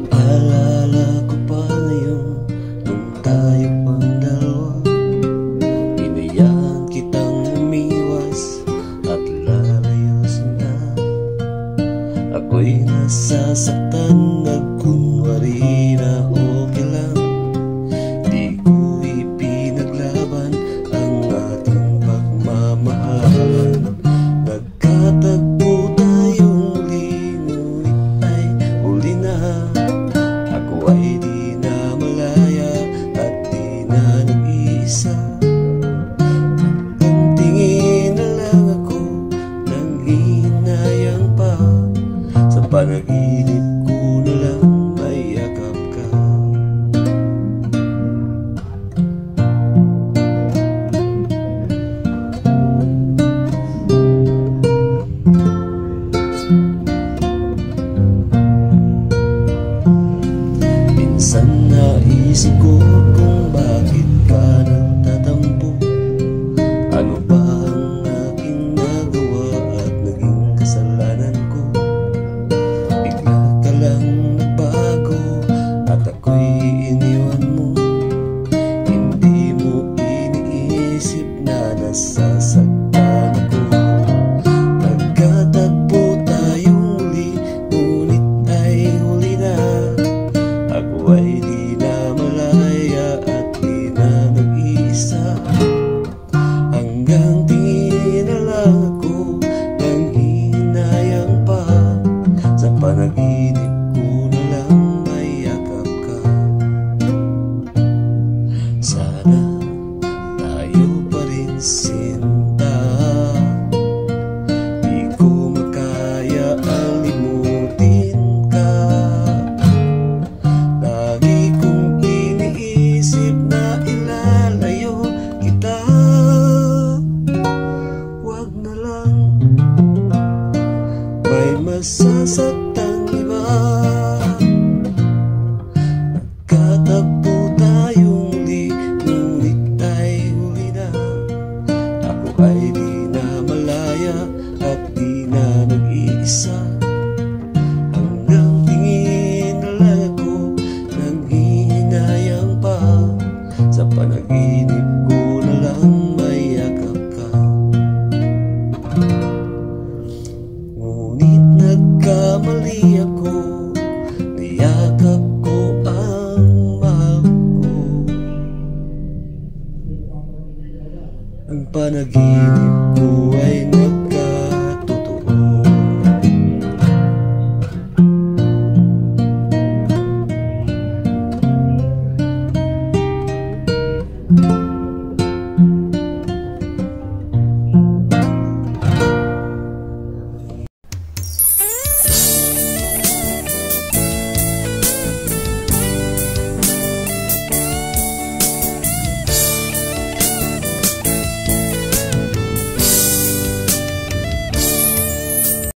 Alala ko pa ngayon nung tayo pang dalawa, inayaan kitang umiwas at lalayos na. Ako'y nasasaktan, nagkunwari na okay lang. Di ko ipinaglaban ang ating pagmamahalan. Nagkatagpo tayong muli, ngunit ay huli na. Ako ay di na malaya at di na nag-iisa. Ang tingin na lang ako nang hinayang pa. Sa panaginip ko na lang may yakap ka. Minsan naisip ko kung bakit ka nagtatampo. Ano ba ang aking nagawa at naging kasalanan ko? Bigla ka lang nagbago at ako'y iniwan mo. Hindi mo iniisip na nasasaktan ako. Nagkatagpo tayong muli, ngunit ay huli na. Ako ay di na malaya at di na nag-iisa. Hanggang tingin na lang ako nang hinayang pa. Sa panaginip ko na lang may yakap ka. Sana tayo pa rin sinta. Di ko makaya ang limutin ka. Lagi kong iniisip na ilalayo kita. Wag na lang, may masasaktan iba. Nagkatagpo tayong muli, ngunit ay huli na. Ako ay di na malaya at di na nag-iisa. Hanggang tingin na lang ako nang hinayang pa. Sa panaginip ko na lang may yakap ka. Ngunit nagkamali ako, niyakap ko ang mahal ko. Ang panaginip